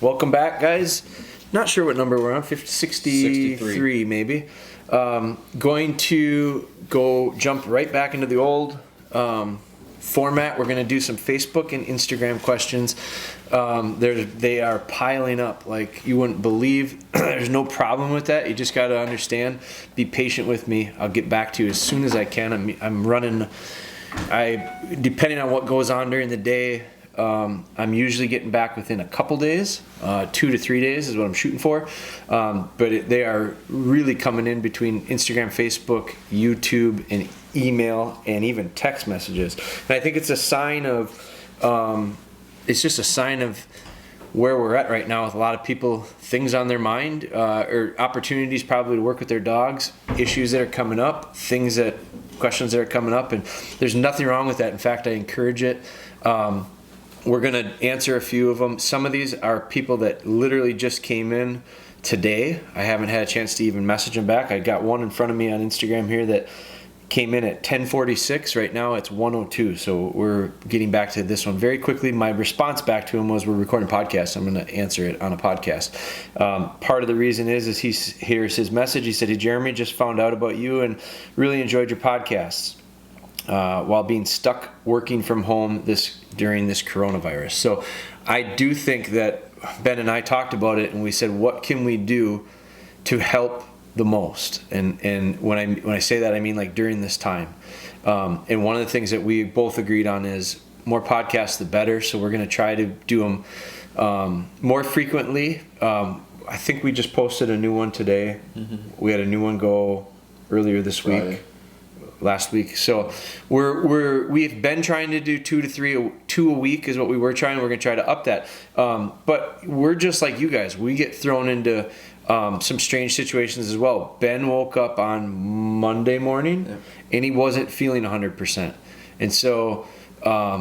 Welcome back, guys. Not sure what number we're on, 63 maybe. Going to go jump right back into the old format. We're going to do some Facebook and Instagram questions. They are piling up like you wouldn't believe. There's no problem with that. You just got to understand. Be patient with me. I'll get back to you as soon as I can. I'm running. Depending on what goes on during the day, I'm usually getting back within a couple days. 2 to 3 days is what I'm shooting for. But they are really coming in between Instagram, Facebook, YouTube, and email, and even text messages. And I think it's a sign of, it's just a sign of where we're at right now with a lot of people, things on their mind, or opportunities probably to work with their dogs, issues that are coming up, questions that are coming up, and there's nothing wrong with that. In fact, I encourage it. We're going to answer a few of them. Some of these are people that literally just came in today. I haven't had a chance to even message them back. I got one in front of me on Instagram here that came in at 10:46. Right now it's 1:02. So we're getting back to this one very quickly. My response back to him was, we're recording a podcast. I'm going to answer it on a podcast. Part of the reason is here's his message. He said, "Hey, Jeremy, just found out about you and really enjoyed your podcasts while being stuck working from home during this coronavirus." So I do think that Ben and I talked about it, and we said, what can we do to help the most? And when I say that, I mean like during this time. And one of the things that we both agreed on is more podcasts the better. So we're going to try to do them more frequently. I think we just posted a new one today. Mm-hmm. We had a new one go earlier this week. Last week. So we've been trying to do 2 to 3, 2 a week is what we were trying. We're going to try to up that. But we're just like you guys. We get thrown into some strange situations as well. Ben woke up on Monday morning and he wasn't feeling 100%. And so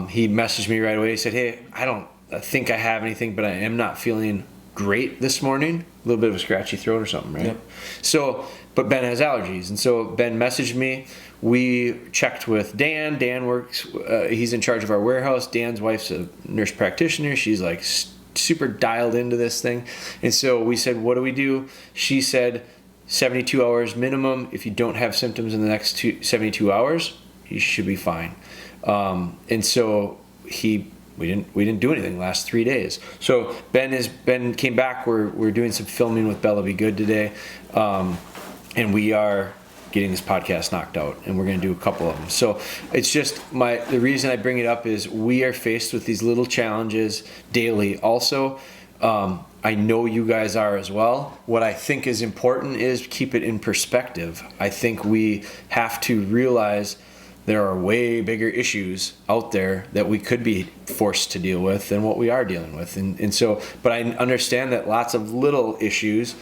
he messaged me right away. He said, "Hey, I don't think I have anything, but I am not feeling great this morning." A little bit of a scratchy throat or something, right? Yep. So, but Ben has allergies. And so Ben messaged me. We checked with Dan. Dan works, he's in charge of our warehouse. Dan's wife's a nurse practitioner. She's like super dialed into this thing. And so we said, what do we do? She said 72 hours minimum. If you don't have symptoms in the next 72 hours, you should be fine. And so we didn't do anything the last 3 days. So Ben came back. We're doing some filming with Bella Be Good today. And we are getting this podcast knocked out, and we're going to do a couple of them. So it's just the reason I bring it up is we are faced with these little challenges daily. Also, I know you guys are as well. What I think is important is keep it in perspective. I think we have to realize there are way bigger issues out there that we could be forced to deal with than what we are dealing with. And so, but I understand that lots of little issues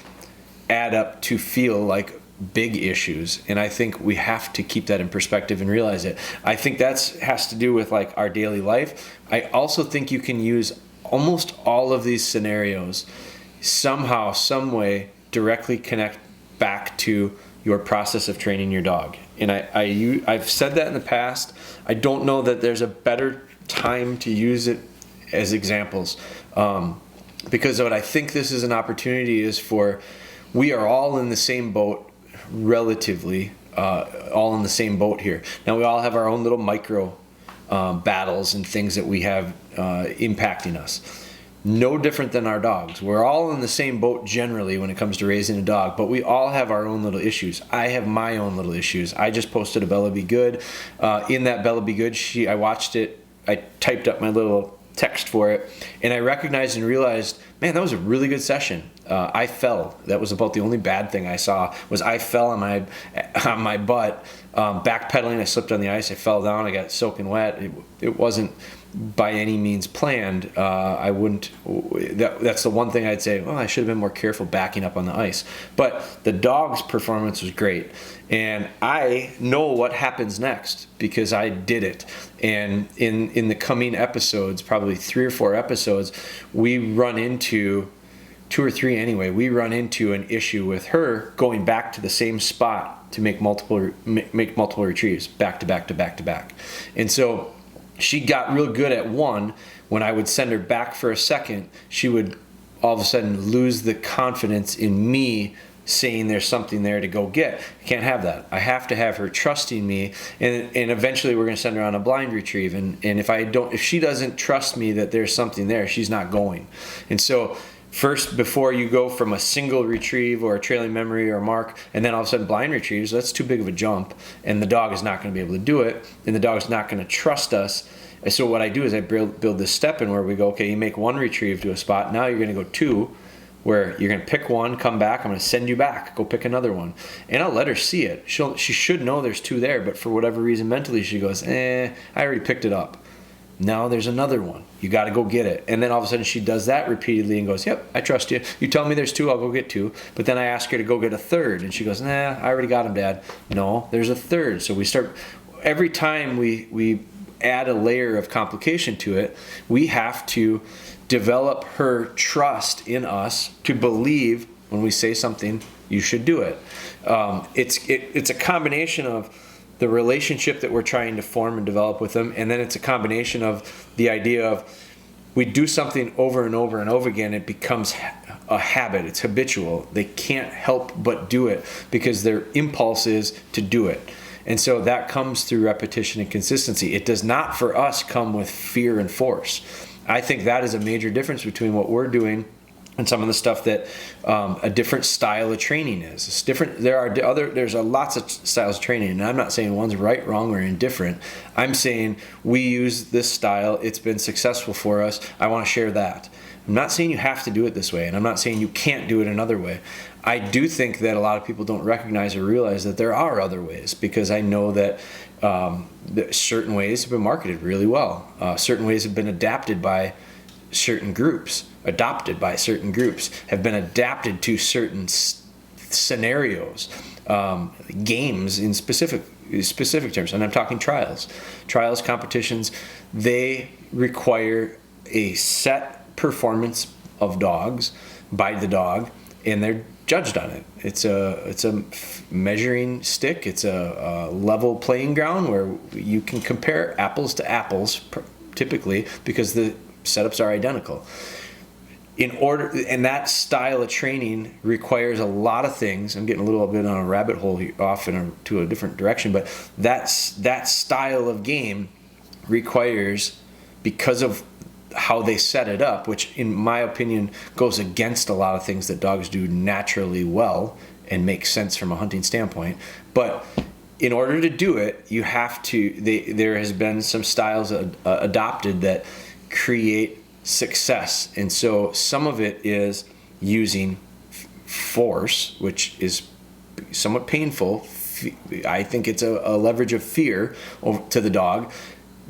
add up to feel like big issues, and I think we have to keep that in perspective and realize it. I think has to do with like our daily life. I also think you can use almost all of these scenarios somehow, some way, directly connect back to your process of training your dog. And I've said that in the past. I don't know that there's a better time to use it as examples, because what I think this is an opportunity is for, we are all in the same boat, relatively all in the same boat here. Now we all have our own little micro battles and things that we have impacting us. No different than our dogs. We're all in the same boat generally when it comes to raising a dog, but we all have our own little issues. I have my own little issues. I just posted a Bella Be Good. In that Bella Be Good, I watched it. I typed up my little text for it, and I recognized and realized, man, that was a really good session. I fell. That was about the only bad thing I saw, was I fell on my butt, backpedaling. I slipped on the ice. I fell down. I got soaking wet. It wasn't by any means planned. I wouldn't. That's the one thing I'd say. Well, I should have been more careful backing up on the ice. But the dog's performance was great, and I know what happens next because I did it. And in the coming episodes, probably 3 or 4 episodes, we run into 2 or 3 anyway. We run into an issue with her going back to the same spot to make multiple retrieves back to back to back to back, and so she got real good at one. When I would send her back for a second, she would all of a sudden lose the confidence in me saying there's something there to go get. I can't have that. I have to have her trusting me, and eventually we're going to send her on a blind retrieve. And if she doesn't trust me that there's something there, she's not going. And so first, before you go from a single retrieve or a trailing memory or mark, and then all of a sudden blind retrieves, that's too big of a jump, and the dog is not going to be able to do it, and the dog's not going to trust us. And so what I do is I build this step in where we go, okay, you make one retrieve to a spot, now you're going to go two, where you're going to pick one, come back, I'm going to send you back, go pick another one. And I'll let her see it. She should know there's two there, but for whatever reason mentally she goes, I already picked it up. Now there's another one. You got to go get it. And then all of a sudden she does that repeatedly and goes, yep, I trust you. You tell me there's two, I'll go get two. But then I ask her to go get a third, and she goes, I already got him, Dad. No, there's a third. So we start, every time we add a layer of complication to it, we have to develop her trust in us to believe when we say something, you should do it. It's a combination of the relationship that we're trying to form and develop with them, and then it's a combination of the idea of we do something over and over and over again, it becomes a habit, it's habitual. They can't help but do it because their impulse is to do it. And so that comes through repetition and consistency. It does not, for us, come with fear and force. I think that is a major difference between what we're doing and some of the stuff that a different style of training is. It's different. There's lots of styles of training, and I'm not saying one's right, wrong, or indifferent. I'm saying we use this style. It's been successful for us. I want to share that. I'm not saying you have to do it this way, and I'm not saying you can't do it another way. I do think that a lot of people don't recognize or realize that there are other ways, because I know that certain ways have been marketed really well. Certain ways have been adopted by certain groups, have been adapted to certain scenarios, games in specific terms. And I'm talking trials, competitions. They require a set performance of dogs by the dog, and they're judged on it. It's a measuring stick. It's a level playing ground where you can compare apples to apples, typically, because the setups are identical. And that style of training requires a lot of things. I'm getting a little bit on a rabbit hole here, off to a different direction, but that style of game requires, because of how they set it up, which in my opinion goes against a lot of things that dogs do naturally well and makes sense from a hunting standpoint. But in order to do it, you have to, there has been some styles adopted that create success. And so some of it is using force, which is somewhat painful. I think it's a leverage of fear to the dog.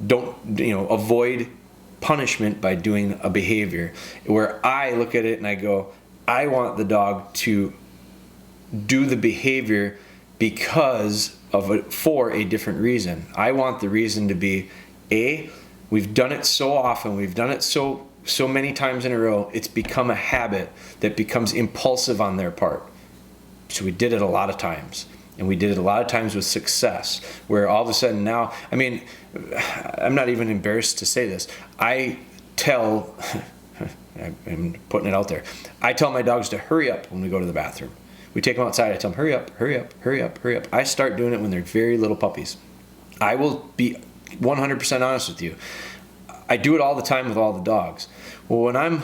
Avoid punishment by doing a behavior, where I look at it and I go, I want the dog to do the behavior for a different reason. I want the reason to be, we've done it so often, we've done it so many times in a row, it's become a habit that becomes impulsive on their part. So we did it a lot of times. And we did it a lot of times with success, where all of a sudden now, I'm not even embarrassed to say this. I'm putting it out there. I tell my dogs to hurry up when we go to the bathroom. We take them outside. I tell them, hurry up, hurry up, hurry up, hurry up. I start doing it when they're very little puppies. I will be 100% honest with you. I do it all the time with all the dogs. Well, when I'm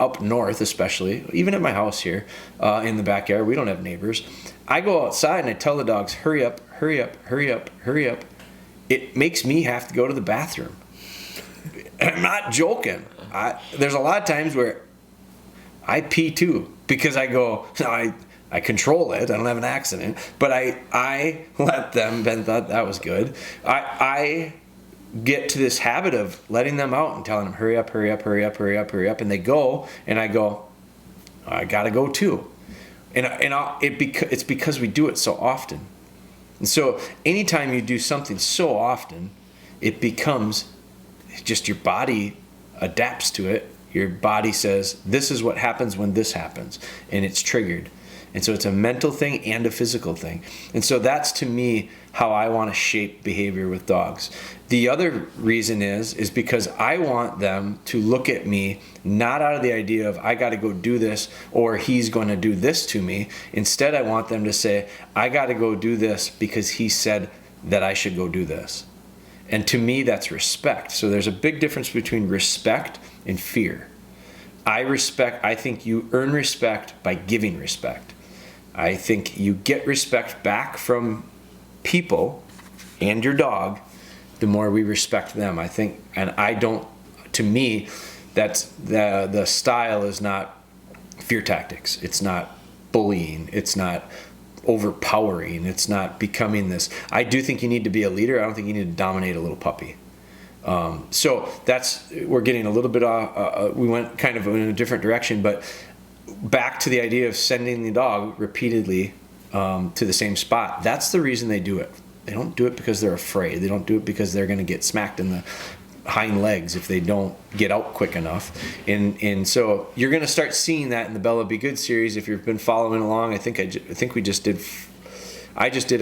up north, especially, even at my house here in the backyard, we don't have neighbors. I go outside and I tell the dogs, hurry up, hurry up, hurry up, hurry up. It makes me have to go to the bathroom. And I'm not joking. There's a lot of times where I pee too, because I go, I control it. I don't have an accident, but I let them. Ben thought that was good. I get to this habit of letting them out and telling them, hurry up, hurry up, hurry up, hurry up, hurry up, and they go, and I go, I gotta go too. It's because we do it so often. And so anytime you do something so often, it becomes just, your body adapts to it. Your body says, this is what happens when this happens, and it's triggered. And so it's a mental thing and a physical thing. And so that's, to me, how I want to shape behavior with dogs. The other reason is because I want them to look at me not out of the idea of I got to go do this or he's going to do this to me. Instead, I want them to say, I got to go do this because he said that I should go do this. And to me, that's respect. So there's a big difference between respect and fear. I think you earn respect by giving respect. I think you get respect back from people and your dog the more we respect them. I think, and I don't, to me, that's the style is not fear tactics. It's not bullying. It's not overpowering. It's not becoming this. I do think you need to be a leader. I don't think you need to dominate a little puppy. So we're getting a little bit off, we went kind of in a different direction, but back to the idea of sending the dog repeatedly to the same spot. That's the reason they do it. They don't do it because they're afraid. They don't do it because they're going to get smacked in the hind legs if they don't get out quick enough. And so you're going to start seeing that in the Bella Be Good series. If you've been following along, I think I just did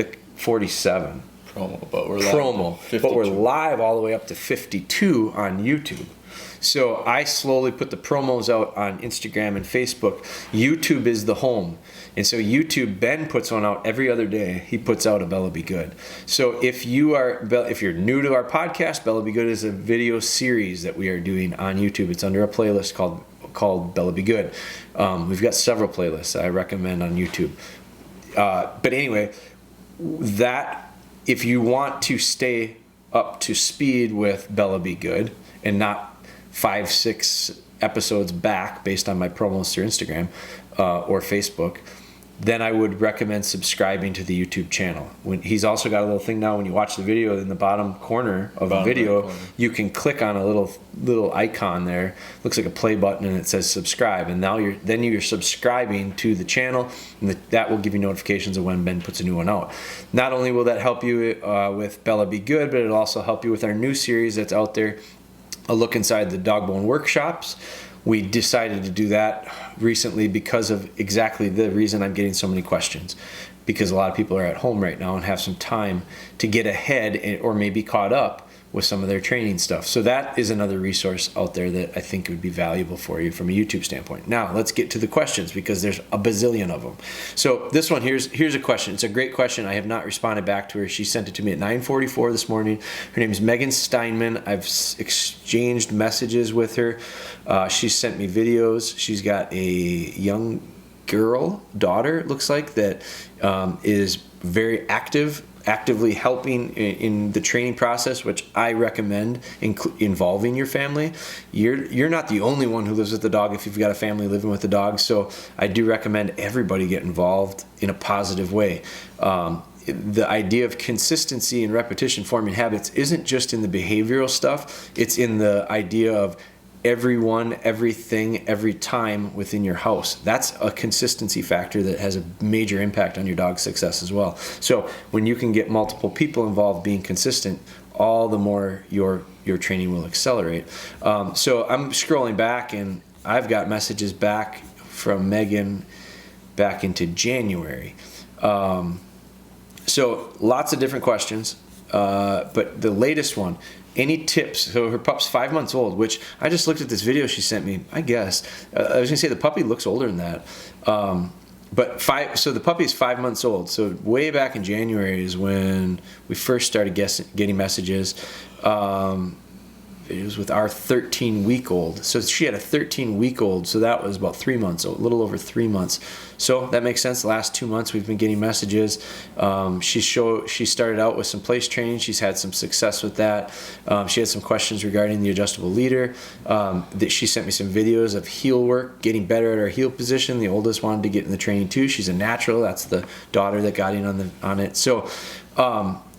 a 47 promo, but we're live all the way up to 52 on YouTube. So I slowly put the promos out on Instagram and Facebook. YouTube is the home. And so YouTube, Ben puts one out every other day. He puts out a Bella Be Good. So if you're new to our podcast, Bella Be Good is a video series that we are doing on YouTube. It's under a playlist called Bella Be Good. We've got several playlists I recommend on YouTube. But anyway, if you want to stay up to speed with Bella Be Good and not 5-6 episodes back based on my promos through Instagram or Facebook, then I would recommend subscribing to the YouTube channel. He's also got a little thing now when you watch the video, in the bottom corner of the video, you can click on a little icon there. Looks like a play button, and it says subscribe. And now you're subscribing to the channel, and that will give you notifications of when Ben puts a new one out. Not only will that help you with Bella Be Good, but it'll also help you with our new series that's out there, a look inside the DogBone workshops. We decided to do that recently because of exactly the reason I'm getting so many questions. Because a lot of people are at home right now and have some time to get ahead or maybe caught up with some of their training stuff. So that is another resource out there that I think would be valuable for you from a YouTube standpoint. Now, let's get to the questions because there's a bazillion of them. So this one, here's a question. It's a great question. I have not responded back to her. She sent it to me at 9:44 this morning. Her name is Megan Steinman. I've exchanged messages with her. She sent me videos. She's got a young daughter, it looks like, that is very actively helping in the training process, which I recommend involving your family. You're not the only one who lives with the dog if you've got a family living with the dog, so I do recommend everybody get involved in a positive way. The idea of consistency and repetition forming habits isn't just in the behavioral stuff, it's in the idea of everyone, everything, every time within your house. That's a consistency factor that has a major impact on your dog's success as well. So when you can get multiple people involved being consistent, all the more your training will accelerate. So I'm scrolling back and I've got messages back from Megan back into January. So lots of different questions, but the latest one, any tips? So her pup's 5 months old, which I just looked at this video she sent me. I guess I was gonna say the puppy looks older than that, so the puppy is 5 months old. So way back in January is when we first started getting messages. It was with our 13-week-old. So she had a 13-week-old, so that was about 3 months old, a little over 3 months. So that makes sense. The last 2 months we've been getting messages. She started out with some place training. She's had some success with that. She had some questions regarding the adjustable leader. She sent me some videos of heel work, getting better at her heel position. The oldest wanted to get in the training too. She's a natural. That's the daughter that got in on it. So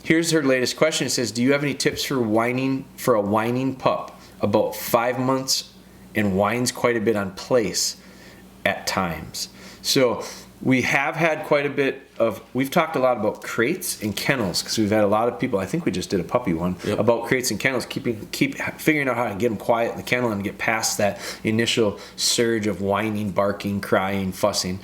here's her latest question. It says, do you have any tips for a whining pup about 5 months and whines quite a bit on place at times? So we have had quite a bit we've talked a lot about crates and kennels because we've had a lot of people, I think we just did a puppy one, about crates and kennels, keep figuring out how to get them quiet in the kennel and get past that initial surge of whining, barking, crying, fussing.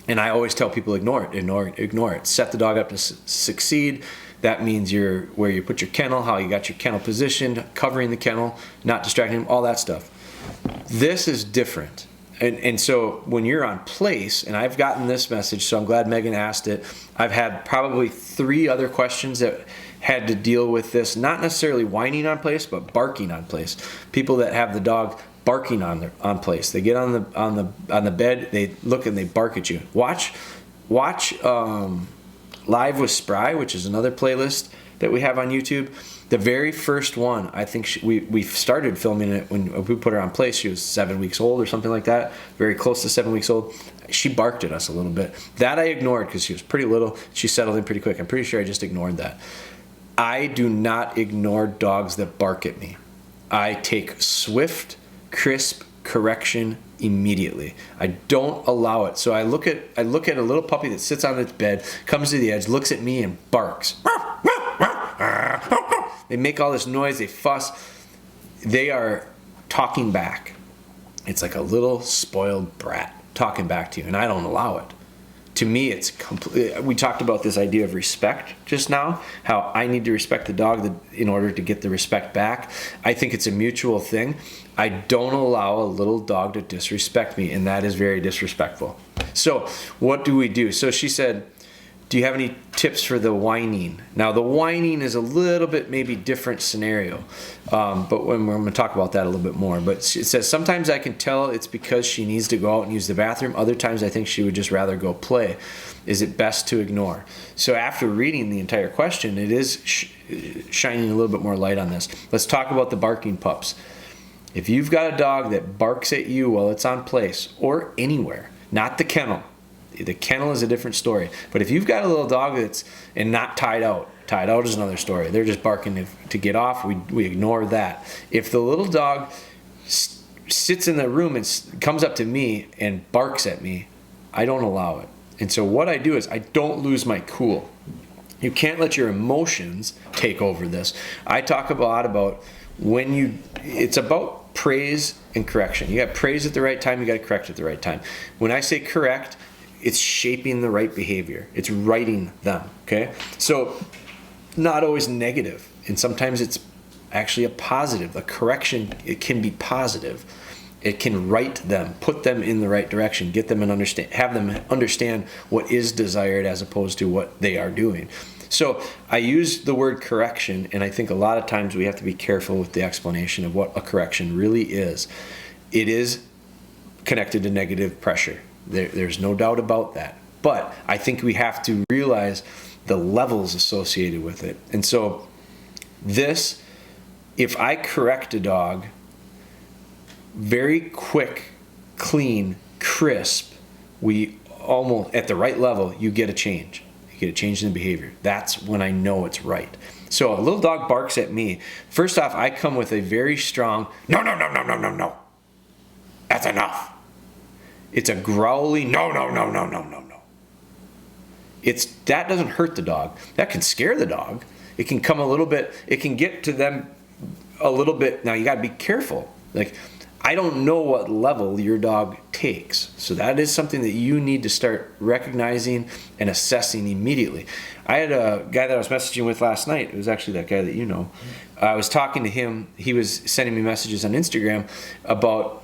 And I always tell people, ignore it. Set the dog up to succeed. That means where you put your kennel, how you got your kennel positioned, covering the kennel, not distracting him, all that stuff. This is different. And so when you're on place, and I've gotten this message, so I'm glad Megan asked it. I've had probably 3 other questions that had to deal with this, not necessarily whining on place, but barking on place. People that have the dog barking on place. They get on the bed, they look and they bark at you. Watch Live with Spry, which is another playlist that we have on YouTube. The very first one, I think we started filming it when we put her on place. She was 7 weeks old or something like that, very close to 7 weeks old. She barked at us a little bit. That I ignored because she was pretty little. She settled in pretty quick. I'm pretty sure I just ignored that. I do not ignore dogs that bark at me. I take swift, crisp correction immediately. I don't allow it. So I look at a little puppy that sits on its bed, comes to the edge, looks at me and barks. They make all this noise, they fuss. They are talking back. It's like a little spoiled brat talking back to you, and I don't allow it. To me, it's completely. We talked about this idea of respect just now, how I need to respect the dog in order to get the respect back. I think it's a mutual thing. I don't allow a little dog to disrespect me, and that is very disrespectful. So what do we do? So she said, do you have any tips for the whining? Now, the whining is a little bit maybe different scenario, but we're going to talk about that a little bit more. But it says, sometimes I can tell it's because she needs to go out and use the bathroom. Other times I think she would just rather go play. Is it best to ignore? So after reading the entire question, it is shining a little bit more light on this. Let's talk about the barking pups. If you've got a dog that barks at you while it's on place or anywhere, not the kennel. The kennel is a different story. But if you've got a little dog and not tied out is another story. They're just barking to get off. We ignore that. If the little dog sits in the room and comes up to me and barks at me, I don't allow it. And so what I do is I don't lose my cool. You can't let your emotions take over this. I talk a lot about it's about praise and correction. You got praise at the right time, you got to correct at the right time. When I say correct, it's shaping the right behavior. It's righting them, okay? So not always negative, and sometimes it's actually a positive. A correction, it can be positive. It can right them, put them in the right direction, get them and have them understand what is desired as opposed to what they are doing. So I use the word correction, and I think a lot of times we have to be careful with the explanation of what a correction really is. It is connected to negative pressure. There's no doubt about that. But I think we have to realize the levels associated with it. And so if I correct a dog, very quick, clean, crisp, we almost, at the right level, you get a change. You get a change in the behavior. That's when I know it's right. So a little dog barks at me. First off, I come with a very strong, no. That's enough. It's a growly, no. That doesn't hurt the dog. That can scare the dog. It can come a little bit, it can get to them a little bit. Now you got to be careful. Like, I don't know what level your dog takes. So that is something that you need to start recognizing and assessing immediately. I had a guy that I was messaging with last night. It was actually that guy that you know. I was talking to him. He was sending me messages on Instagram about,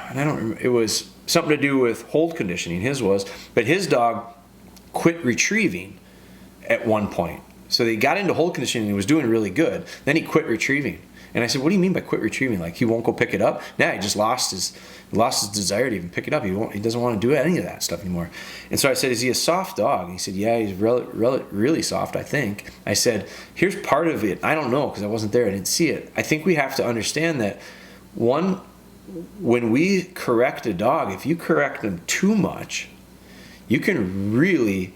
and I don't remember, it was something to do with hold conditioning, but his dog quit retrieving at one point. So they got into hold conditioning and he was doing really good. Then he quit retrieving. And I said, what do you mean by quit retrieving? Like, he won't go pick it up? Nah, he just lost his desire to even pick it up. He doesn't want to do any of that stuff anymore. And so I said, is he a soft dog? And he said, yeah, he's really soft, I think. I said, here's part of it. I don't know because I wasn't there. I didn't see it. I think we have to understand that, when we correct a dog, if you correct them too much, you can really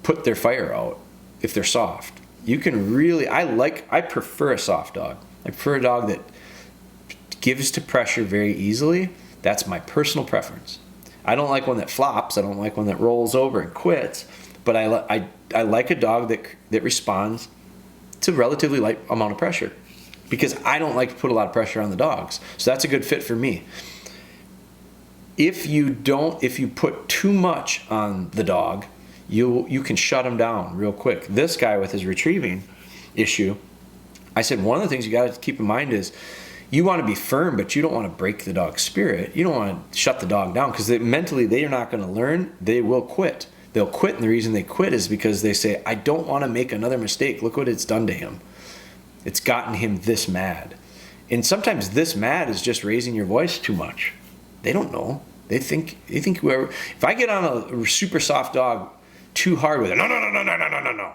put their fire out if they're soft. You can really, I prefer a soft dog. I prefer a dog that gives to pressure very easily. That's my personal preference. I don't like one that flops. I don't like one that rolls over and quits. But I like a dog that responds to relatively light amount of pressure, because I don't like to put a lot of pressure on the dogs. So that's a good fit for me. if you put too much on the dog, you can shut him down real quick. This guy with his retrieving issue, I said one of the things you got to keep in mind is you want to be firm, but you don't want to break the dog's spirit. You don't want to shut the dog down because mentally they are not going to learn. They will quit. They'll quit, and the reason they quit is because they say, I don't want to make another mistake. Look what it's done to him. It's gotten him this mad. And sometimes this mad is just raising your voice too much. They don't know. They think whoever, if I get on a super soft dog too hard with it, no.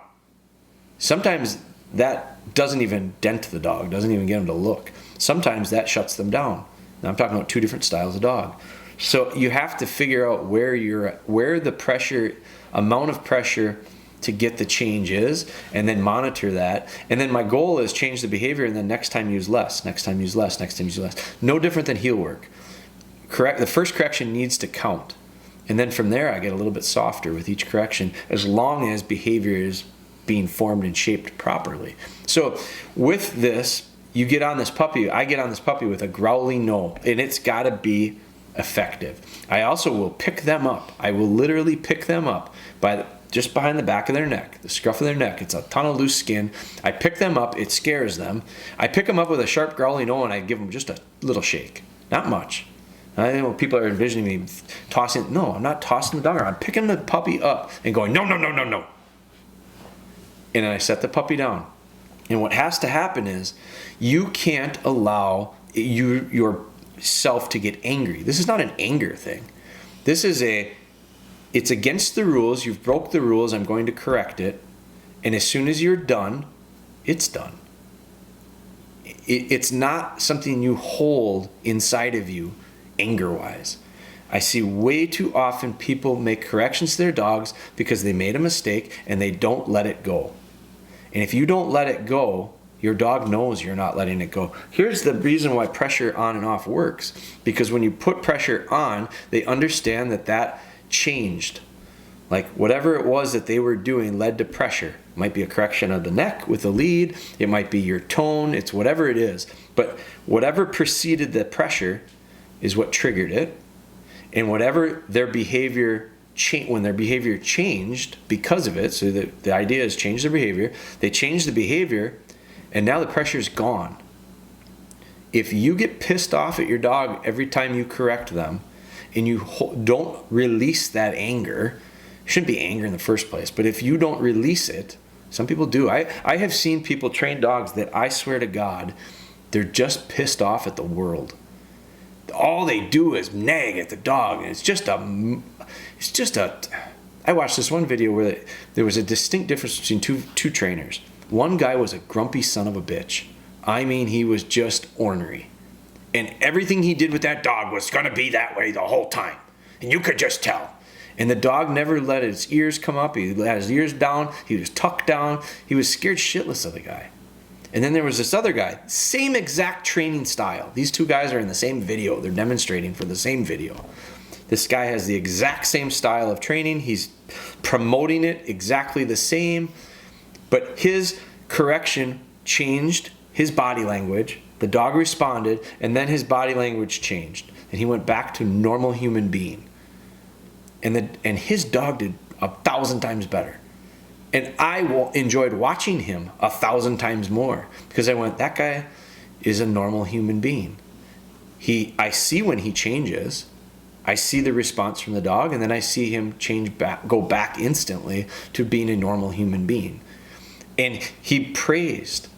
Sometimes that doesn't even dent the dog, doesn't even get him to look. Sometimes that shuts them down. Now I'm talking about two different styles of dog. So you have to figure out where the pressure, amount of pressure to get the change is, and then monitor that. And then my goal is change the behavior, and then next time use less, next time use less, next time use less. No different than heel work. The first correction needs to count. And then from there I get a little bit softer with each correction as long as behavior is being formed and shaped properly. So with this, you get on this puppy, I get on this puppy with a growly no, and it's got to be effective. I also will pick them up. I will literally pick them up just behind the back of their neck, the scruff of their neck. It's a ton of loose skin. I pick them up. It scares them. I pick them up with a sharp growly no, and I give them just a little shake. Not much. I know people are envisioning me tossing. No, I'm not tossing the dog around. I'm picking the puppy up and going, no. And then I set the puppy down. And what has to happen is you can't allow yourself to get angry. This is not an anger thing. It's against the rules. You've broke the rules. I'm going to correct it. And as soon as you're done, it's done. It's not something you hold inside of you anger-wise. I see way too often people make corrections to their dogs because they made a mistake and they don't let it go. And if you don't let it go, your dog knows you're not letting it go. Here's the reason why pressure on and off works. Because when you put pressure on, they understand that changed. Like whatever it was that they were doing led to pressure. It might be a correction of the neck with a lead. It might be your tone. It's whatever it is. But whatever preceded the pressure is what triggered it. And whatever their behavior when their behavior changed because of it, so the idea is change their behavior, they change the behavior, and now the pressure's gone. If you get pissed off at your dog every time you correct them, and you don't release that anger, it shouldn't be anger in the first place, but if you don't release it, some people do. I have seen people train dogs that I swear to God, they're just pissed off at the world. All they do is nag at the dog, and I watched this one video where there was a distinct difference between two trainers. One guy was a grumpy son of a bitch. I mean, he was just ornery. And everything he did with that dog was going to be that way the whole time. And you could just tell. And the dog never let his ears come up. He let his ears down. He was tucked down. He was scared shitless of the guy. And then there was this other guy, same exact training style. These two guys are in the same video. They're demonstrating for the same video. This guy has the exact same style of training. He's promoting it exactly the same. But his correction changed his body language. The dog responded, and then his body language changed. And he went back to normal human being. And his dog did 1,000 times better. And I enjoyed watching him 1,000 times more because I went, that guy is a normal human being. I see when he changes. I see the response from the dog, and then I see him go back instantly to being a normal human being. And he praised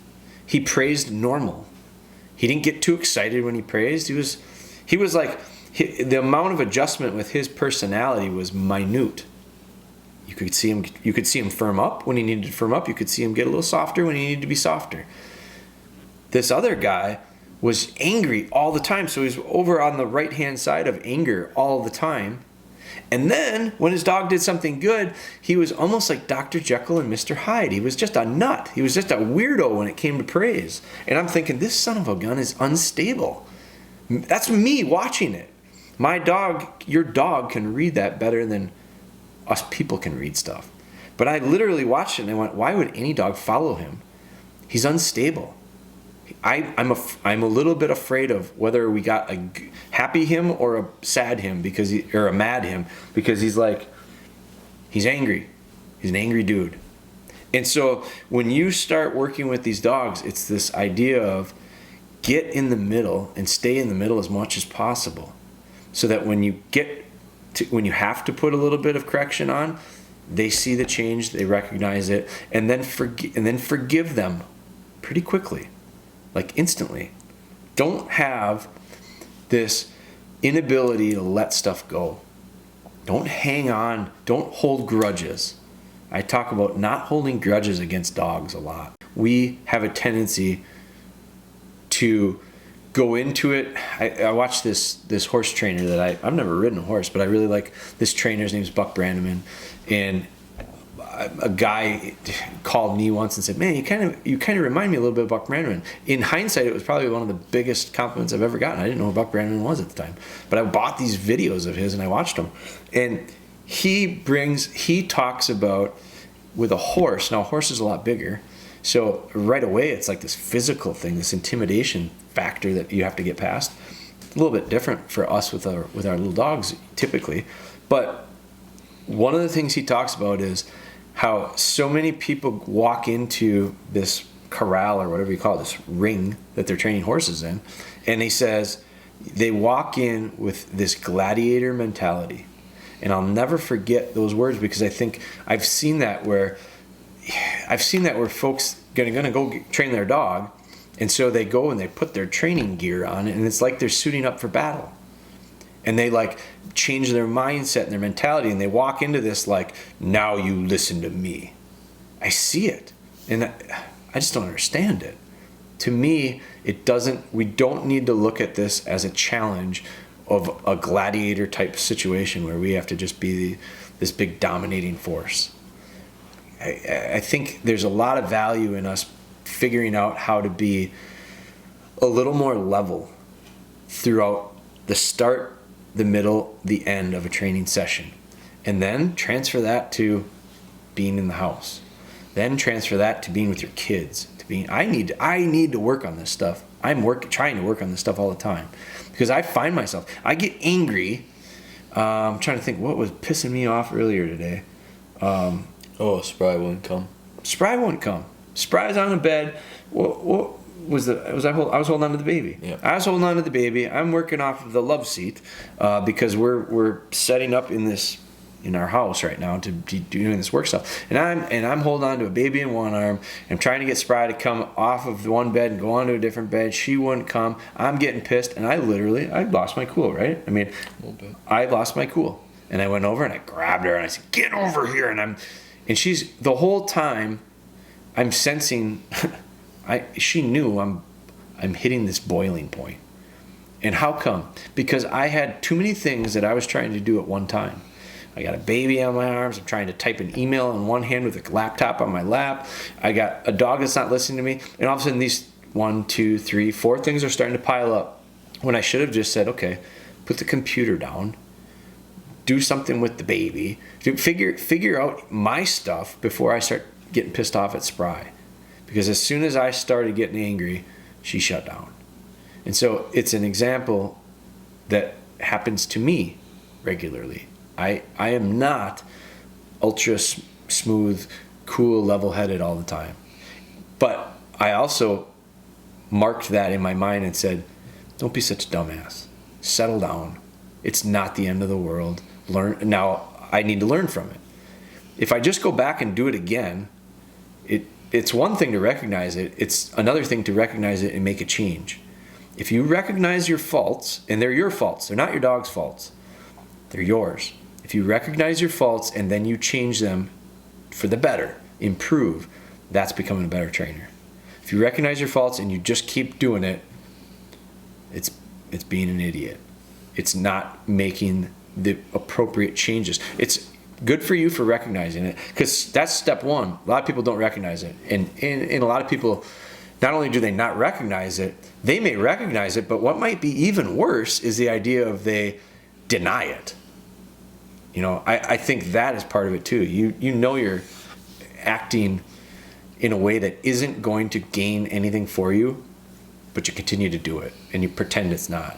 normal. He didn't get too excited when he praised. He was like, the amount of adjustment with his personality was minute. You could see him firm up when he needed to firm up. You could see him get a little softer when he needed to be softer. This other guy was angry all the time, so he's over on the right-hand side of anger all the time. And then, when his dog did something good, he was almost like Dr. Jekyll and Mr. Hyde. He was just a nut. He was just a weirdo when it came to praise. And I'm thinking, this son of a gun is unstable. That's me watching it. Your dog can read that better than us people can read stuff. But I literally watched it and I went, why would any dog follow him? He's unstable. I'm a little bit afraid of whether we got a happy him or a sad him or a mad him, because he's angry. He's an angry dude. And so when you start working with these dogs, it's this idea of get in the middle and stay in the middle as much as possible, so that when you have to put a little bit of correction on, they see the change, they recognize it, and then forgive them pretty quickly, like instantly. Don't have this inability to let stuff go. Don't hang on. Don't hold grudges. I talk about not holding grudges against dogs a lot. We have a tendency to go into it. I watched this horse trainer that I've never ridden a horse, but I really like this trainer. His name's Buck Brandeman, and a guy called me once and said, "Man, you kind of remind me a little bit of Buck Brandeman." In hindsight, it was probably one of the biggest compliments I've ever gotten. I didn't know who Buck Brandeman was at the time, but I bought these videos of his and I watched them. And he talks about with a horse. Now, a horse is a lot bigger, so right away it's like this physical thing, this intimidation factor that you have to get past. It's a little bit different for us with our little dogs typically, but one of the things he talks about is how so many people walk into this corral or whatever you call it, this ring that they're training horses in, and he says they walk in with this gladiator mentality. And I'll never forget those words, because I think I've seen that where folks gonna go train their dog, and so they go and they put their training gear on, and it's like they're suiting up for battle. And they like change their mindset and their mentality, and they walk into this like, now you listen to me. I see it, and I just don't understand it. To me, we don't need to look at this as a challenge of a gladiator type situation where we have to just be this big dominating force. I think there's a lot of value in us figuring out how to be a little more level throughout the start, the middle, the end of a training session, and then transfer that to being in the house. Then transfer that to being with your kids. I need to work on this stuff. I'm trying to work on this stuff all the time, because I find myself, I get angry. I'm trying to think what was pissing me off earlier today. Spry wouldn't come. Spry's on the bed. What was I was holding on to the baby. Yeah. I was holding on to the baby. I'm working off of the love seat because we're setting up in our house right now to be doing this work stuff, and I'm holding on to a baby in one arm. I'm trying to get Spry to come off of the one bed and go onto a different bed. She wouldn't come. I'm getting pissed, and I lost my cool. Right? I mean, a little bit. I lost my cool, and I went over and I grabbed her and I said, "Get over here!" And she's the whole time I'm sensing. She knew I'm hitting this boiling point. And how come? Because I had too many things that I was trying to do at one time. I got a baby on my arms. I'm trying to type an email in one hand with a laptop on my lap. I got a dog that's not listening to me. And all of a sudden these 1, 2, 3, 4 things are starting to pile up, when I should have just said, okay, put the computer down, do something with the baby, figure out my stuff before I start getting pissed off at Spry. Because as soon as I started getting angry, she shut down. And so it's an example that happens to me regularly. I am not ultra smooth, cool, level-headed all the time. But I also marked that in my mind and said, don't be such a dumbass. Settle down. It's not the end of the world. Now I need to learn from it. If I just go back and do it again, it's one thing to recognize it. It's another thing to recognize it and make a change. If you recognize your faults, and they're your faults, they're not your dog's faults, they're yours. If you recognize your faults and then you change them for the better, improve, that's becoming a better trainer. If you recognize your faults and you just keep doing it, it's being an idiot. It's not making the appropriate changes. It's good for you for recognizing it, because that's step one. A lot of people don't recognize it. And a lot of people, not only do they not recognize it, they may recognize it, but what might be even worse is the idea of they deny it. You know, I think that is part of it too. You know you're acting in a way that isn't going to gain anything for you, but you continue to do it and you pretend it's not.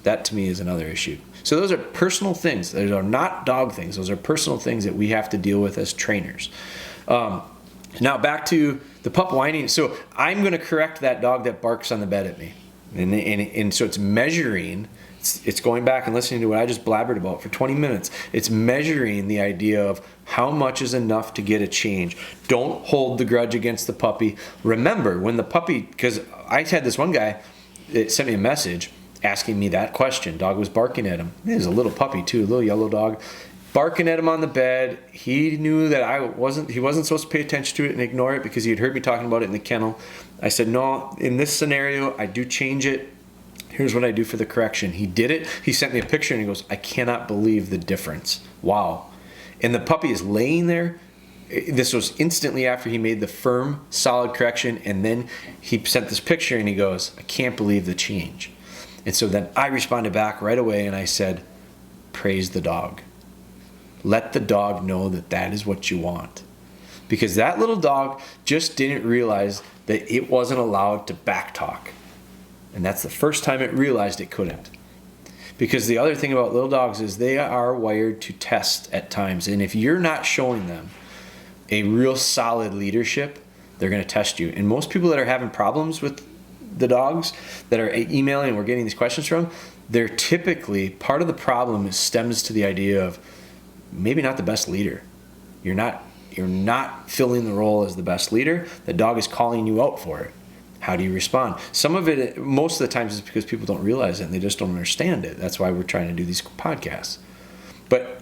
That to me is another issue. So those are personal things. Those are not dog things. Those are personal things that we have to deal with as trainers. Now back to the pup whining. So I'm going to correct that dog that barks on the bed at me. And so it's measuring, it's going back and listening to what I just blabbered about for 20 minutes. It's measuring the idea of how much is enough to get a change. Don't hold the grudge against the puppy. Remember, when the puppy, because I had this one guy that sent me a message asking me that question. Dog was barking at him. He was a little puppy too, a little yellow dog. Barking at him on the bed. He knew that he wasn't supposed to pay attention to it and ignore it because he had heard me talking about it in the kennel. I said, no, in this scenario, I do change it. Here's what I do for the correction. He did it. He sent me a picture and he goes, I cannot believe the difference. Wow. And the puppy is laying there. This was instantly after he made the firm, solid correction. And then he sent this picture and he goes, I can't believe the change. And so then I responded back right away and I said, praise the dog. Let the dog know that that is what you want. Because that little dog just didn't realize that it wasn't allowed to backtalk. And that's the first time it realized it couldn't. Because the other thing about little dogs is they are wired to test at times. And if you're not showing them a real solid leadership, they're going to test you. And most people that are having problems with the dogs that are emailing and we're getting these questions from, they're typically, part of the problem stems to the idea of maybe not the best leader. You're not filling the role as the best leader. The dog is calling you out for it. How do you respond? Some of it, most of the times, is because people don't realize it and they just don't understand it. That's why we're trying to do these podcasts. But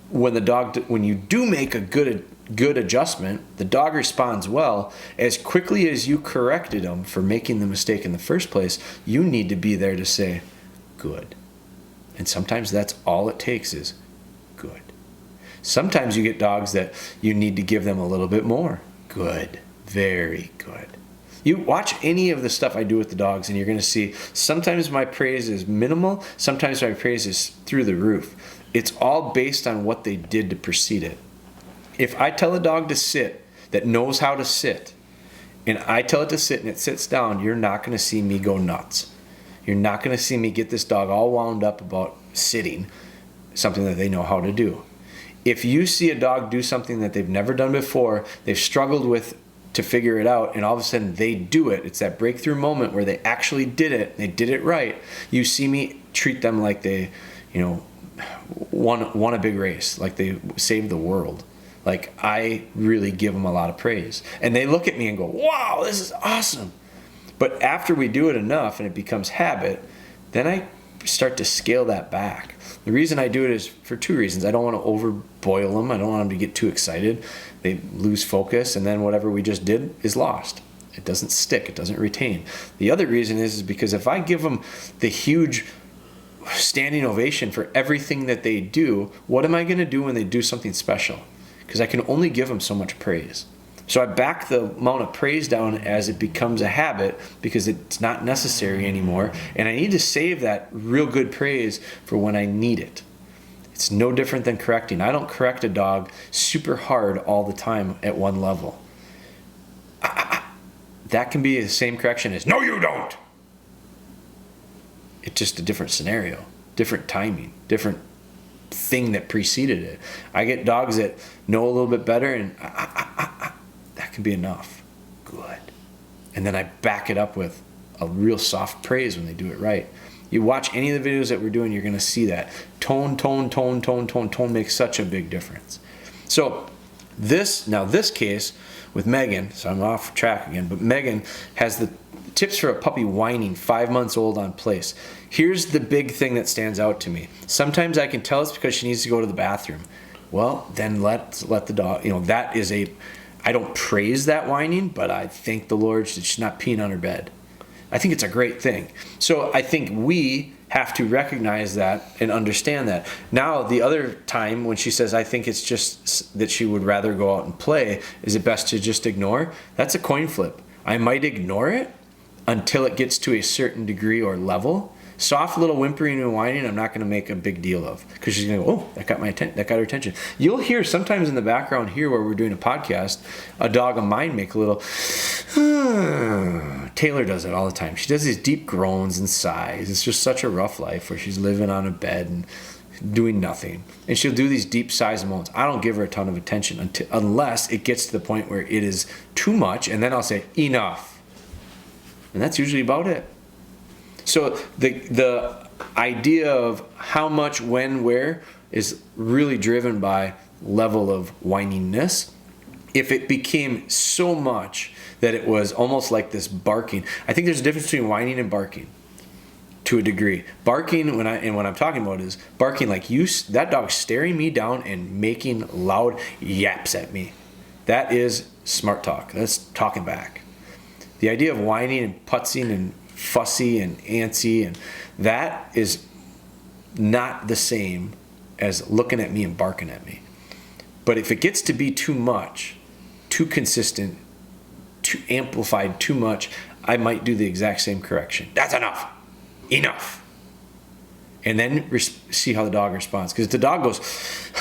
when you do make a good adjustment, the dog responds well. As quickly as you corrected them for making the mistake in the first place, you need to be there to say, good. And sometimes that's all it takes is good. Sometimes you get dogs that you need to give them a little bit more. Good. Very good. You watch any of the stuff I do with the dogs and you're going to see sometimes my praise is minimal, sometimes my praise is through the roof. It's all based on what they did to precede it. If I tell a dog to sit that knows how to sit, and I tell it to sit and it sits down, you're not going to see me go nuts. You're not going to see me get this dog all wound up about sitting, something that they know how to do. If you see a dog do something that they've never done before, they've struggled with to figure it out, and all of a sudden they do it, it's that breakthrough moment where they actually did it, they did it right, you see me treat them like they, won a big race, like they saved the world. Like I really give them a lot of praise. And they look at me and go, wow, this is awesome. But after we do it enough and it becomes habit, then I start to scale that back. The reason I do it is for two reasons. I don't want to overboil them. I don't want them to get too excited. They lose focus, and then whatever we just did is lost. It doesn't stick. It doesn't retain. The other reason is because if I give them the huge standing ovation for everything that they do, what am I going to do when they do something special? Because I can only give them so much praise. So I back the amount of praise down as it becomes a habit because it's not necessary anymore. And I need to save that real good praise for when I need it. It's no different than correcting. I don't correct a dog super hard all the time at one level. That can be the same correction as, no, you don't. It's just a different scenario, different timing, different thing that preceded it. I get dogs that know a little bit better and that can be enough. Good. And then I back it up with a real soft praise when they do it right. You watch any of the videos that we're doing, you're going to see that. Tone makes such a big difference. So this case with Megan, so I'm off track again, but Megan has the tips for a puppy whining 5 months old on place. Here's the big thing that stands out to me. Sometimes I can tell it's because she needs to go to the bathroom. Well, then let the dog, that is I don't praise that whining, but I thank the Lord that she's not peeing on her bed. I think it's a great thing. So I think we have to recognize that and understand that. Now, the other time when she says, I think it's just that she would rather go out and play, is it best to just ignore? That's a coin flip. I might ignore it until it gets to a certain degree or level, Soft little whimpering and whining, I'm not going to make a big deal of, because she's going to go, oh, that got her attention. You'll hear sometimes in the background here where we're doing a podcast, a dog of mine make a little, Taylor does it all the time. She does these deep groans and sighs. It's just such a rough life where she's living on a bed and doing nothing. And she'll do these deep sighs and moans. I don't give her a ton of attention unless it gets to the point where it is too much, and then I'll say, enough. And that's usually about it. So the idea of how much, when, where is really driven by level of whininess. If it became so much that it was almost like this barking, I think there's a difference between whining and barking to a degree. Barking, what I'm talking about is barking like that dog staring me down and making loud yaps at me. That is smart talk. That's talking back. The idea of whining and putzing and fussy and antsy, and that is not the same as looking at me and barking at me. But if it gets to be too much, too consistent, too amplified, too much, I might do the exact same correction. That's enough. Enough. And then see how the dog responds. Because if the dog goes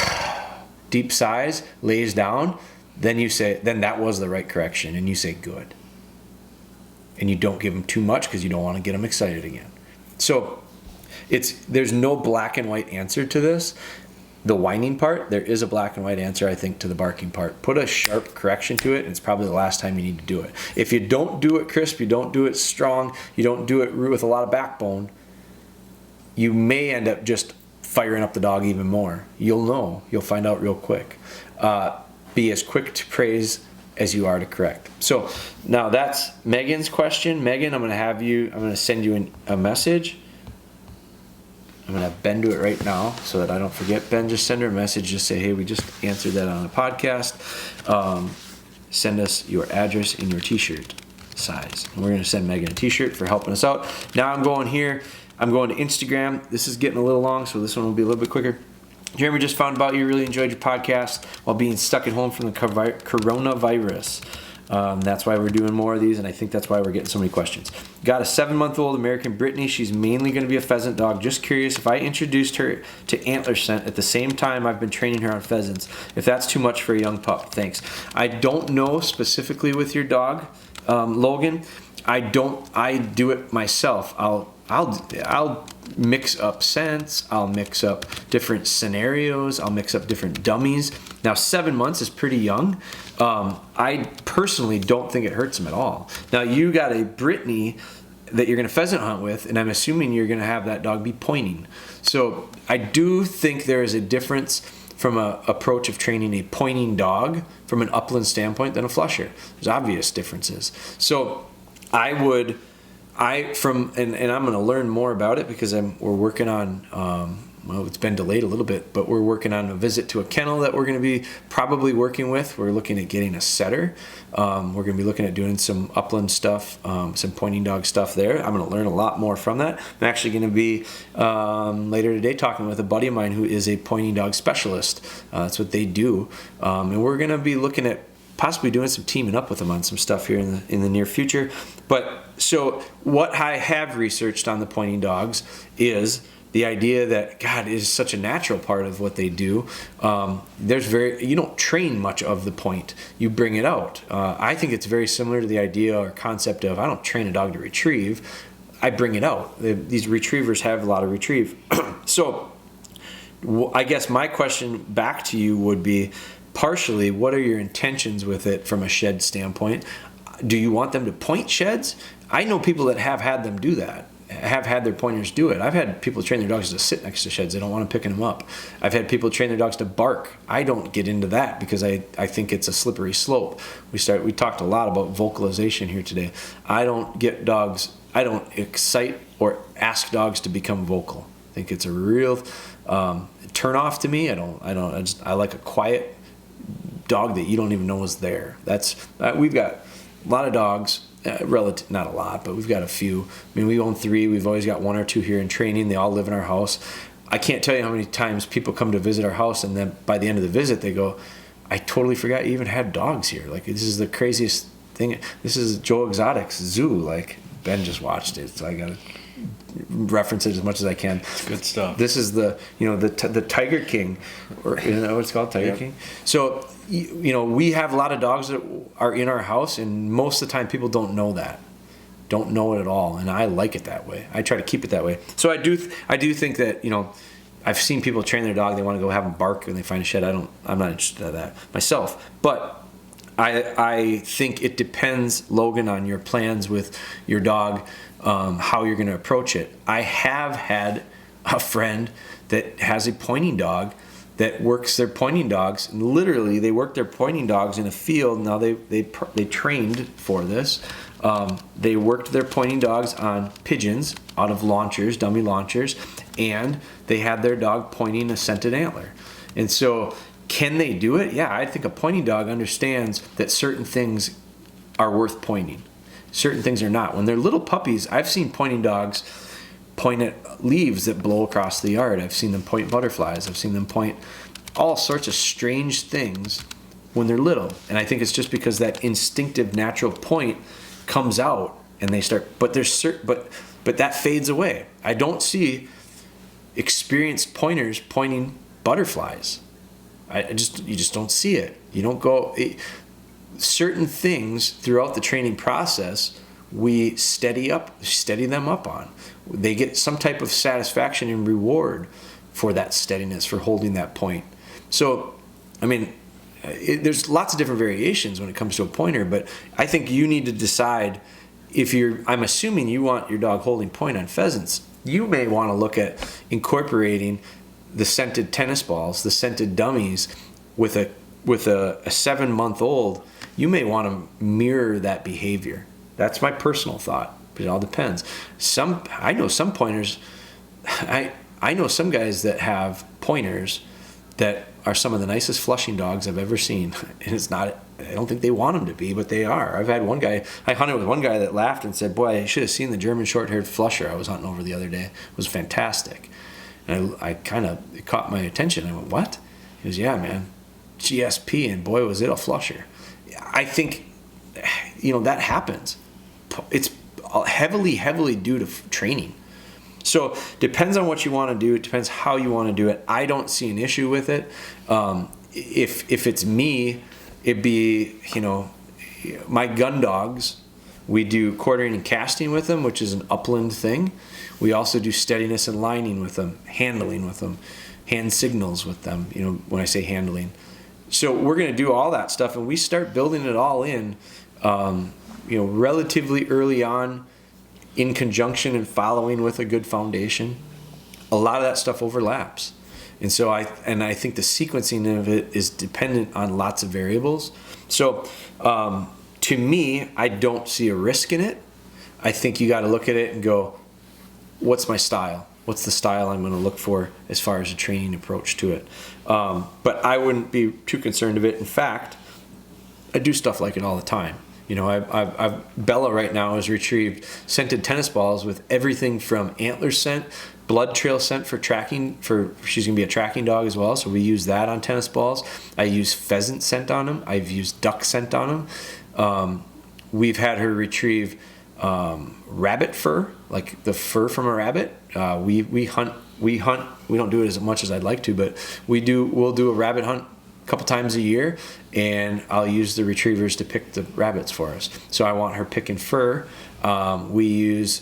deep sighs, lays down, then you say, then that was the right correction, and you say good. And you don't give them too much because you don't want to get them excited again. So there's no black and white answer to this. The whining part, there is a black and white answer, I think, to the barking part. Put a sharp correction to it, and it's probably the last time you need to do it. If you don't do it crisp, you don't do it strong, you don't do it with a lot of backbone, you may end up just firing up the dog even more. You'll know. You'll find out real quick. Be as quick to praise as you are to correct. So now that's Megan's question. Megan, I'm going to send you a message. I'm going to have Ben do it right now so that I don't forget. Ben, just send her a message. Just say, hey, we just answered that on a podcast. Send us your address and your t-shirt size. And we're going to send Megan a t-shirt for helping us out. Now I'm going here. I'm going to Instagram. This is getting a little long, so this one will be a little bit quicker. Jeremy just found about you. Really enjoyed your podcast while being stuck at home from the coronavirus. That's why we're doing more of these, and I think that's why we're getting so many questions. Got a 7-month-old American Brittany. She's mainly going to be a pheasant dog. Just curious if I introduced her to antler scent at the same time I've been training her on pheasants, if that's too much for a young pup. Thanks. I don't know specifically with your dog, Logan. I do it myself. I'll mix up scents, I'll mix up different scenarios, I'll mix up different dummies. Now 7 months is pretty young. I personally don't think it hurts him at all. Now you got a Brittany that you're going to pheasant hunt with, and I'm assuming you're going to have that dog be pointing. So I do think there is a difference from an approach of training a pointing dog from an upland standpoint than a flusher. There's obvious differences. So I'm going to learn more about it because we're working on, it's been delayed a little bit, but we're working on a visit to a kennel that we're going to be probably working with. We're looking at getting a setter. We're going to be looking at doing some upland stuff, some pointing dog stuff there. I'm going to learn a lot more from that. I'm actually going to be later today talking with a buddy of mine who is a pointing dog specialist. That's what they do. And we're going to be looking at possibly doing some teaming up with them on some stuff here in the near future. But so what I have researched on the pointing dogs is the idea that God is such a natural part of what they do. You don't train much of the point, you bring it out. I think it's very similar to the idea or concept of I don't train a dog to retrieve, I bring it out. These retrievers have a lot of retrieve. So I guess my question back to you would be, partially, what are your intentions with it from a shed standpoint? Do you want them to point sheds? I know people that have had them do that, have had their pointers do it. I've had people train their dogs to sit next to sheds. They don't want them picking them up. I've had people train their dogs to bark. I don't get into that because I think it's a slippery slope. We talked a lot about vocalization here today. I don't excite or ask dogs to become vocal. I think it's a real turn off to me. I like a quiet dog that you don't even know is there. We've got a lot of dogs, not a lot, but we've got a few. I mean, we own 3. We've always got 1 or 2 here in training. They all live in our house. I can't tell you how many times people come to visit our house, and then by the end of the visit, they go, I totally forgot you even had dogs here. Like, this is the craziest thing. This is Joe Exotic's zoo. Like, Ben just watched it, so I got to reference it as much as I can. It's good stuff. This is the Tiger King, or you know what it's called, Tiger King. So we have a lot of dogs that are in our house, and most of the time people don't know that, don't know it at all, and I like it that way. I try to keep it that way. So I do think that I've seen people train their dog. They want to go have them bark when they find a shed. I'm not interested in that myself, but I think it depends, Logan, on your plans with your dog, how you're going to approach it. I have had a friend that has a pointing dog that works their pointing dogs, and literally they work their pointing dogs in a field. Now they trained for this. They worked their pointing dogs on pigeons out of launchers, dummy launchers, and they had their dog pointing a scented antler. And so, can they do it? Yeah, I think a pointing dog understands that certain things are worth pointing. Certain things are not. When they're little puppies, I've seen pointing dogs point at leaves that blow across the yard. I've seen them point butterflies. I've seen them point all sorts of strange things when they're little. And I think it's just because that instinctive natural point comes out and they start, but that fades away. I don't see experienced pointers pointing butterflies. You just don't see it. You don't go. Certain things throughout the training process, we steady them up on. They get some type of satisfaction and reward for that steadiness, for holding that point. So, I mean, there's lots of different variations when it comes to a pointer, but I think you need to decide I'm assuming you want your dog holding point on pheasants. You may want to look at incorporating the scented tennis balls, the scented dummies with a 7-month-old. You may want to mirror that behavior. That's my personal thought, but it all depends. I know some pointers. I know some guys that have pointers that are some of the nicest flushing dogs I've ever seen, and it's not. I don't think they want them to be, but they are. I've had one guy. I hunted with one guy that laughed and said, "Boy, I should have seen the German short-haired flusher I was hunting over the other day. It was fantastic." And it caught my attention. I went, "What?" He goes, "Yeah, man, GSP, and boy, was it a flusher." I think, that happens. It's heavily due to training. So depends on what you want to do. It depends how you want to do it. I don't see an issue with it. If it's me, it'd be, my gun dogs. We do quartering and casting with them, which is an upland thing. We also do steadiness and lining with them, handling with them, hand signals with them, when I say handling. So we're going to do all that stuff, and we start building it all in, relatively early on, in conjunction and following with a good foundation. A lot of that stuff overlaps. And so I think the sequencing of it is dependent on lots of variables. So to me, I don't see a risk in it. I think you got to look at it and go, what's my style? What's the style I'm going to look for as far as a training approach to it? But I wouldn't be too concerned of it. In fact, I do stuff like it all the time. Bella right now has retrieved scented tennis balls with everything from antler scent, blood trail scent for tracking. She's gonna be a tracking dog as well, so we use that on tennis balls. I use pheasant scent on them. I've used duck scent on them. We've had her retrieve rabbit fur, like the fur from a rabbit. We hunt. We don't do it as much as I'd like to, but we'll do a rabbit hunt a couple times a year, and I'll use the retrievers to pick the rabbits for us. So I want her picking fur. We use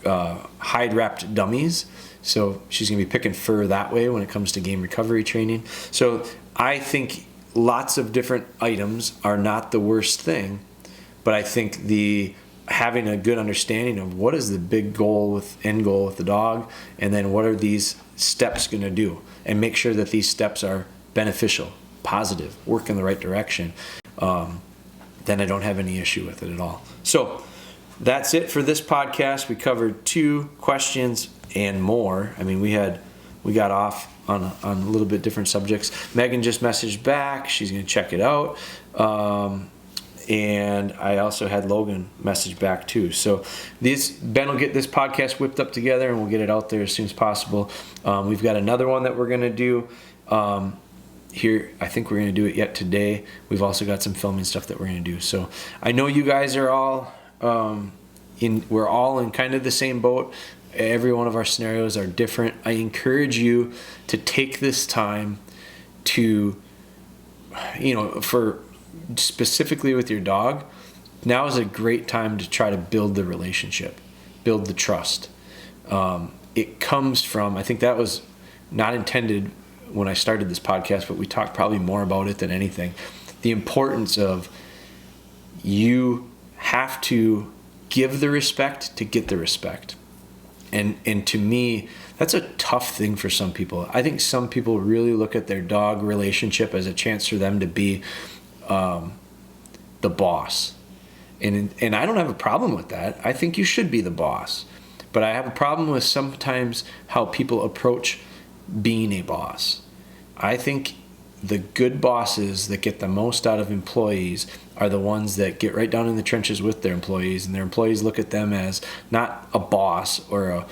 hide wrapped dummies, so she's gonna be picking fur that way when it comes to game recovery training. So I think lots of different items are not the worst thing, but I think having a good understanding of what is the big end goal with the dog, and then what are these steps gonna do, and make sure that these steps are beneficial, positive, work in the right direction, then I don't have any issue with it at all. So that's it for this podcast. We covered 2 questions and more. I mean, we got off on a little bit different subjects. Megan just messaged back. She's going to check it out. And I also had Logan message back too. So Ben will get this podcast whipped up together, and we'll get it out there as soon as possible. We've got another one that we're going to do. Here, I think we're going to do it yet today. We've also got some filming stuff that we're going to do. So I know you guys are all we're all in kind of the same boat. Every one of our scenarios are different. I encourage you to take this time to, for specifically with your dog, now is a great time to try to build the relationship, build the trust. It comes from, I think that was not intended when I started this podcast, but we talked probably more about it than anything. The importance of you have to give the respect to get the respect. And to me, that's a tough thing for some people. I think some people really look at their dog relationship as a chance for them to be the boss. And I don't have a problem with that. I think you should be the boss. But I have a problem with sometimes how people approach being a boss. I think the good bosses that get the most out of employees are the ones that get right down in the trenches with their employees, and their employees look at them as not a boss or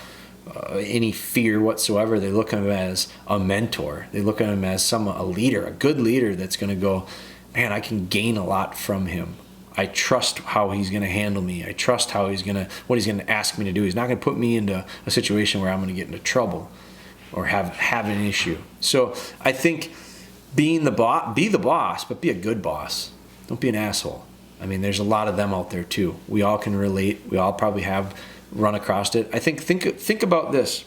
any fear whatsoever. They look at them as a mentor. They look at them as a leader, a good leader that's going to go, man, I can gain a lot from him. I trust how he's going to handle me. I trust what he's going to ask me to do. He's not going to put me into a situation where I'm going to get into trouble or have an issue. So I think be the boss, but be a good boss. Don't be an asshole. I mean, there's a lot of them out there too. We all can relate. We all probably have run across it. I think about this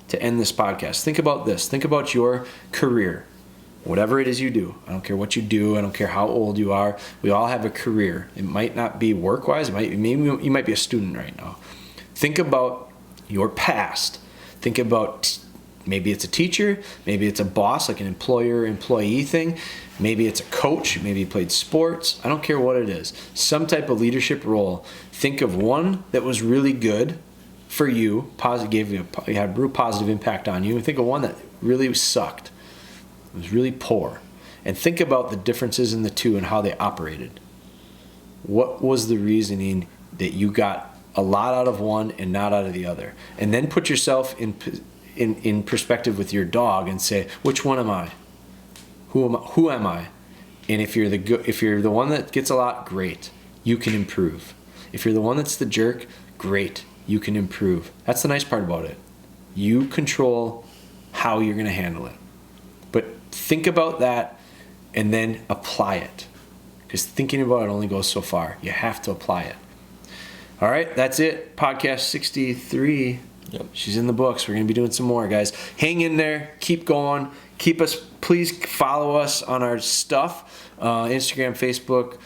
to end this podcast. Think about this. Think about your career. Whatever it is you do. I don't care what you do. I don't care how old you are. We all have a career. It might not be work-wise. Maybe you might be a student right now. Think about your past. Think about maybe it's a teacher. Maybe it's a boss, like an employer-employee thing. Maybe it's a coach. Maybe you played sports. I don't care what it is. Some type of leadership role. Think of one that was really good for you, had a real positive impact on you, and think of one that really sucked. It was really poor. And think about the differences in the two and how they operated. What was the reasoning that you got a lot out of one and not out of the other? And then put yourself in perspective with your dog and say, which one am I? Who am I? And if you're the one that gets a lot, great. You can improve. If you're the one that's the jerk, great. You can improve. That's the nice part about it. You control how you're going to handle it. But think about that and then apply it. Because thinking about it only goes so far. You have to apply it. All right, that's it. Podcast 63. Yep. She's in the books. We're going to be doing some more, guys. Hang in there. Keep going. Please follow us on our stuff. Instagram, Facebook,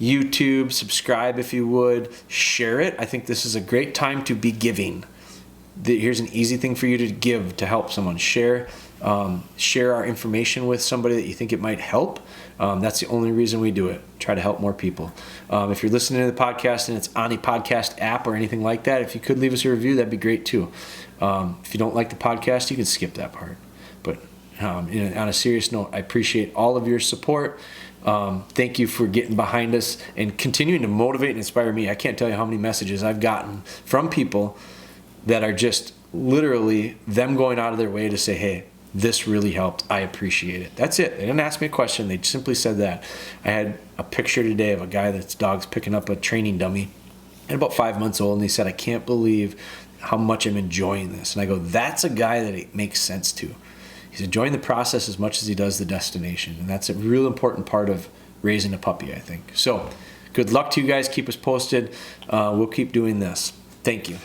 YouTube. Subscribe if you would. Share it. I think this is a great time to be giving. Here's an easy thing for you to give to help someone. Share our information with somebody that you think it might help. That's the only reason we do it. Try to help more people. If you're listening to the podcast and it's on a podcast app or anything like that, if you could leave us a review, that'd be great too. If you don't like the podcast, you can skip that part. But on a serious note, I appreciate all of your support. Thank you for getting behind us and continuing to motivate and inspire me. I can't tell you how many messages I've gotten from people that are just literally them going out of their way to say, hey, this really helped. I appreciate it. That's it. They didn't ask me a question. They simply said that. I had a picture today of a guy that's dog's picking up a training dummy at about 5 months old, and he said, I can't believe how much I'm enjoying this. And I go, that's a guy that it makes sense to. He's enjoying the process as much as he does the destination. And that's a real important part of raising a puppy, I think. So good luck to you guys. Keep us posted. We'll keep doing this. Thank you.